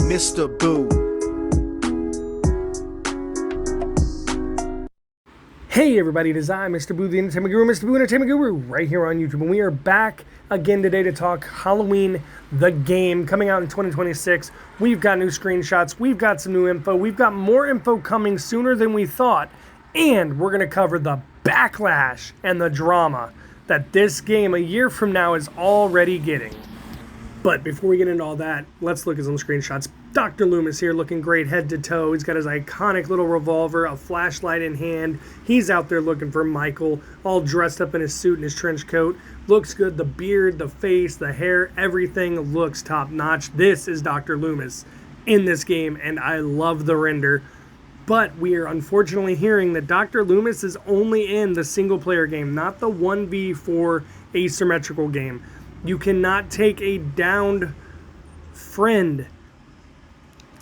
Mr. Boo. Hey everybody, it is I, Mr. Boo, the Entertainment Guru, Mr. Boo, Entertainment Guru, right here on YouTube. And we are back again today to talk Halloween, the game, coming out in 2026. We've got new screenshots, we've got some new info, we've got more info coming sooner than we thought. And we're going to cover the backlash and the drama that this game a year from now is already getting. But before we get into all that, let's look at some screenshots. Dr. Loomis here looking great head to toe. He's got his iconic little revolver, a flashlight in hand. He's out there looking for Michael, all dressed up in his suit and his trench coat. Looks good. The beard, the face, the hair, everything looks top notch. This is Dr. Loomis in this game, and I love the render. But we are unfortunately hearing that Dr. Loomis is only in the single player game, not the 1v4 asymmetrical game. You cannot take a downed friend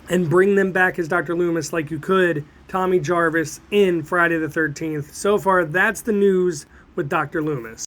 and bring them back as Dr. Loomis like you could Tommy Jarvis in Friday the 13th. So far, that's the news with Dr. Loomis.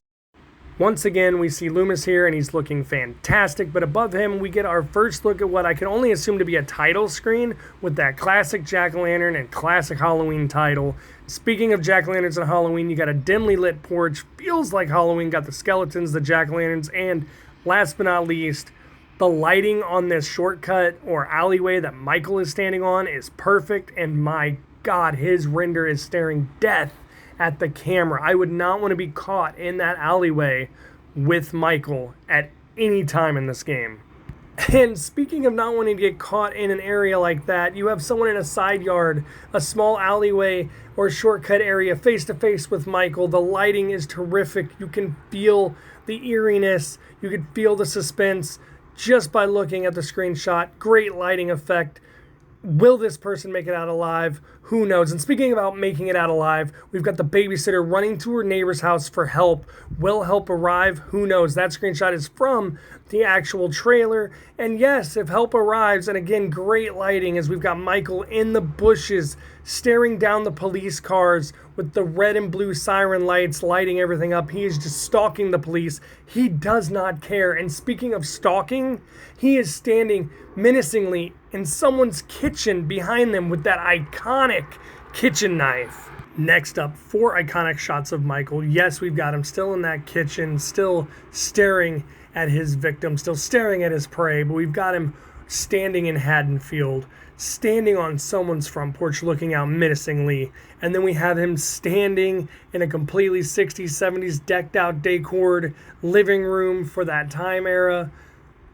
Once again, we see Loomis here, and he's looking fantastic, but above him, we get our first look at what I can only assume to be a title screen with that classic jack-o'-lantern and classic Halloween title. Speaking of jack-o'-lanterns and Halloween, you got a dimly lit porch, feels like Halloween, got the skeletons, the jack-o'-lanterns, and last but not least, the lighting on this shortcut or alleyway that Michael is standing on is perfect, and my God, his render is staring death at the camera. I would not want to be caught in that alleyway with Michael at any time in this game. And speaking of not wanting to get caught in an area like that, you have someone in a side yard, a small alleyway or shortcut area face to face with Michael. The lighting is terrific. You can feel the eeriness. You can feel the suspense just by looking at the screenshot. Great lighting effect. Will this person make it out alive? Who knows? And speaking about making it out alive, we've got the babysitter running to her neighbor's house for help. Will help arrive? Who knows? That screenshot is from the actual trailer. And yes, if help arrives, and again, great lighting as we've got Michael in the bushes staring down the police cars with the red and blue siren lights lighting everything up. He is just stalking the police. He does not care. And speaking of stalking, he is standing menacingly in someone's kitchen behind them with that iconic kitchen knife. Next up, 4 iconic shots of Michael. Yes, we've got him still in that kitchen, still staring at his victim, still staring at his prey, but we've got him standing in Haddonfield, standing on someone's front porch looking out menacingly, and then we have him standing in a completely 60s, 70s decked out decored living room for that time era.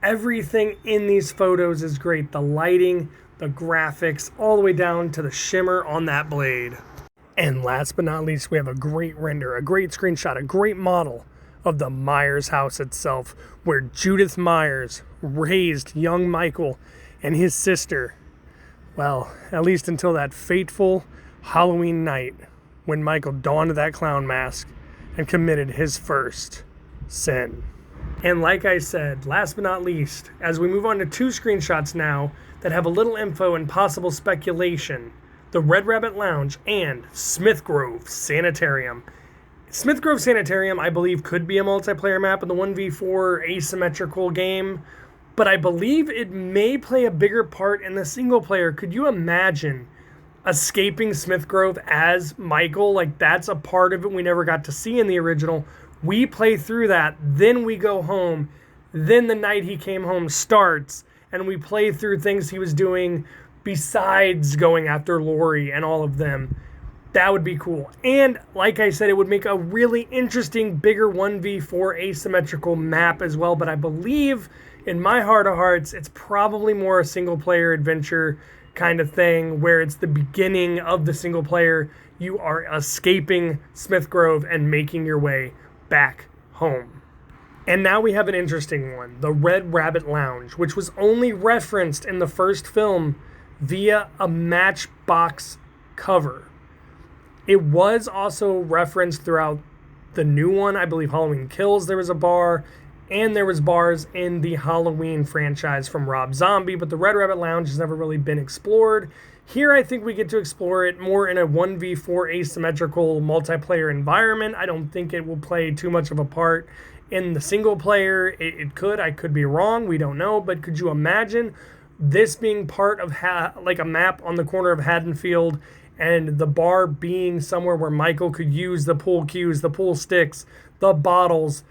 Everything in these photos is great. The lighting, the graphics, all the way down to the shimmer on that blade. And last but not least, we have a great render, a great screenshot, a great model of the Myers house itself, where Judith Myers raised young Michael and his sister, well, at least until that fateful Halloween night when Michael donned that clown mask and committed his first sin. And like I said, last but not least, as we move on to 2 screenshots now that have a little info and possible speculation, the Red Rabbit Lounge and Smith Grove Sanitarium. Smith Grove Sanitarium, I believe, could be a multiplayer map in the 1v4 asymmetrical game, but I believe it may play a bigger part in the single player. Could you imagine escaping Smith Grove as Michael? Like, that's a part of it we never got to see in the original. We play through that, then we go home, then the night he came home starts, and we play through things he was doing besides going after Lori and all of them. That would be cool. And like I said, it would make a really interesting, bigger 1v4 asymmetrical map as well, but I believe in my heart of hearts, it's probably more a single player adventure kind of thing where it's the beginning of the single player. You are escaping Smith Grove and making your way back home. And now we have an interesting one, the Red Rabbit Lounge, which was only referenced in the first film via a Matchbox cover. It was also referenced throughout the new one. I believe Halloween Kills, there was a bar, and there was bars in the Halloween franchise from Rob Zombie, but the Red Rabbit Lounge has never really been explored. Here, I think we get to explore it more in a 1v4 asymmetrical multiplayer environment. I don't think it will play too much of a part in the single player. It could. I could be wrong. We don't know. But could you imagine this being part of like a map on the corner of Haddonfield, and the bar being somewhere where Michael could use the pool cues, the pool sticks, the bottles,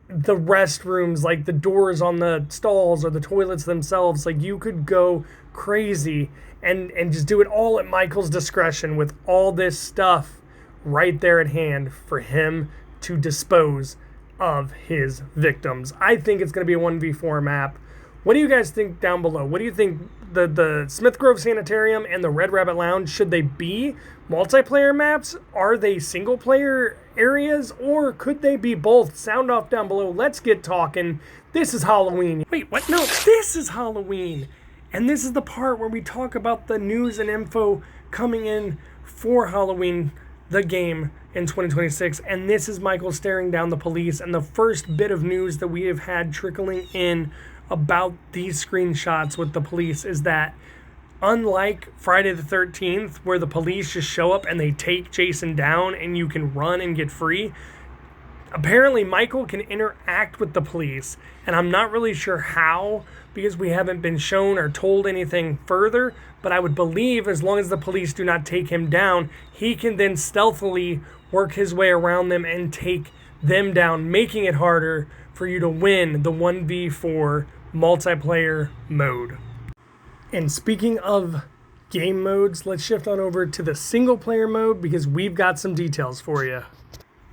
the restrooms, like the doors on the stalls or the toilets themselves. Like, you could go crazy and just do it all at Michael's discretion with all this stuff right there at hand for him to dispose of his victims. I think it's going to be a 1v4 map. What do you guys think down below? What do you think the Smith Grove Sanitarium and the Red Rabbit Lounge, should they be multiplayer maps? Are they single player areas, or could they be both? Sound off down below. Let's get talking. This is Halloween. Wait, what? No, this is Halloween. And this is the part where we talk about the news and info coming in for Halloween, the game in 2026. And this is Michael staring down the police. And the first bit of news that we have had trickling in about these screenshots with the police is that, unlike Friday the 13th, where the police just show up and they take Jason down and you can run and get free, apparently Michael can interact with the police. And I'm not really sure how, because we haven't been shown or told anything further, but I would believe as long as the police do not take him down, he can then stealthily work his way around them and take them down, making it harder for you to win the 1v4 multiplayer mode. And speaking of game modes, let's shift on over to the single player mode, because we've got some details for you.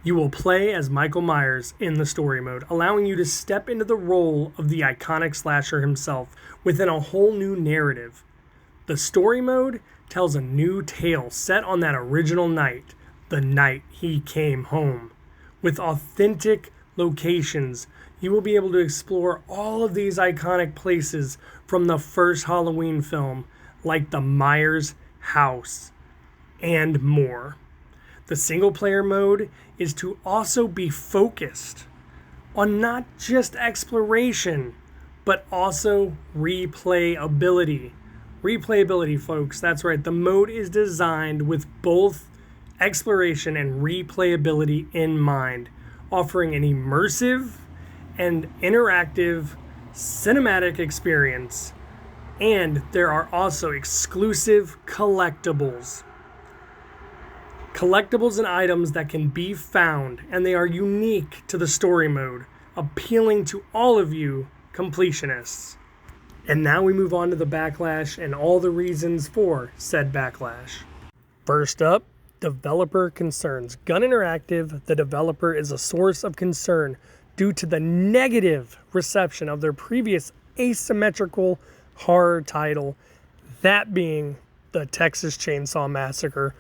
You will play as Michael Myers in the story mode, allowing you to step into the role of the iconic slasher himself within a whole new narrative. The story mode tells a new tale set on that original night, the night he came home. With authentic locations, you will be able to explore all of these iconic places from the first Halloween film, like the Myers house, and more. The single player mode is to also be focused on not just exploration, but also replayability. Replayability, folks, that's right. The mode is designed with both exploration and replayability in mind, offering an immersive and interactive cinematic experience. And there are also exclusive collectibles. Collectibles and items that can be found, and they are unique to the story mode, appealing to all of you completionists. And now we move on to the Backlash and all the reasons for said Backlash. First up, developer concerns. Gun Interactive, the developer, is a source of concern due to the negative reception of their previous asymmetrical horror title, that being the Texas Chainsaw Massacre,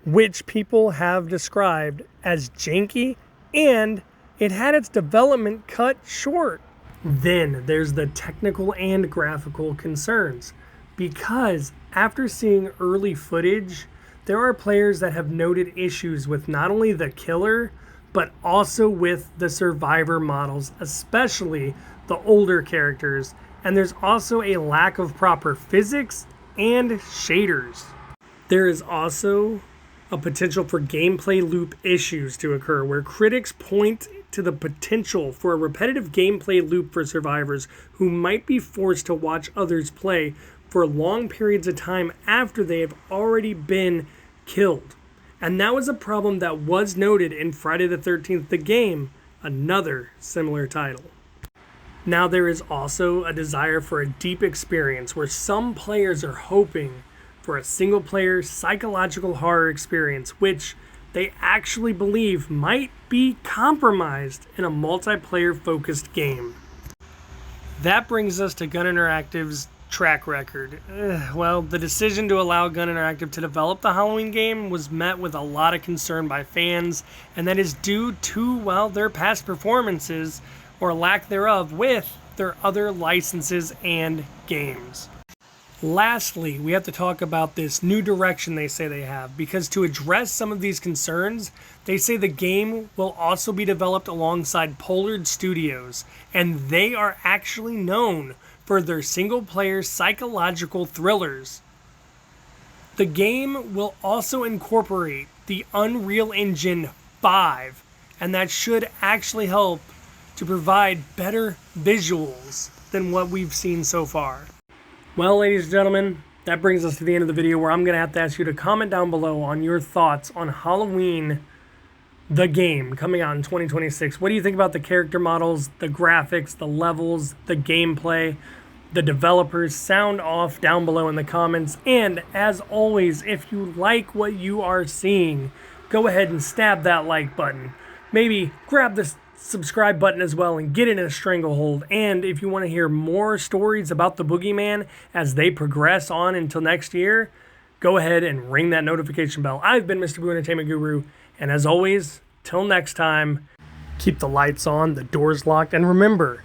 which people have described as janky, and it had its development cut short. Then there's the technical and graphical concerns, because after seeing early footage, there are players that have noted issues with not only the killer, but also with the survivor models, especially the older characters. And there's also a lack of proper physics and shaders. There is also a potential for gameplay loop issues to occur, where critics point to the potential for a repetitive gameplay loop for survivors who might be forced to watch others play for long periods of time after they have already been killed. And that was a problem that was noted in Friday the 13th, the game, another similar title. Now there is also a desire for a deep experience, where some players are hoping for a single-player psychological horror experience, which they actually believe might be compromised in a multiplayer-focused game. That brings us to Gun Interactive's track record. Well, the decision to allow Gun Interactive to develop the Halloween game was met with a lot of concern by fans, and that is due to, well, their past performances, or lack thereof, with their other licenses and games. Lastly, we have to talk about this new direction they say they have, because to address some of these concerns, they say the game will also be developed alongside Pollard Studios, and they are actually known for their single-player psychological thrillers. The game will also incorporate the Unreal Engine 5, and that should actually help to provide better visuals than what we've seen so far. Well, ladies and gentlemen, that brings us to the end of the video where I'm going to have to ask you to comment down below on your thoughts on Halloween, the game, coming out in 2026. What do you think about the character models, the graphics, the levels, the gameplay, the developers? Sound off down below in the comments. And as always, if you like what you are seeing, go ahead and stab that like button. Maybe grab the subscribe button as well and get it in a stranglehold. And if you want to hear more stories about the Boogeyman as they progress on until next year, go ahead and ring that notification bell. I've been Mr. Boo Entertainment Guru, and as always, till next time, keep the lights on, the doors locked, and remember,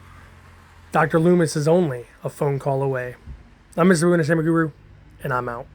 Dr. Loomis is only a phone call away. I'm Mr. Boo Entertainment Guru, and I'm out.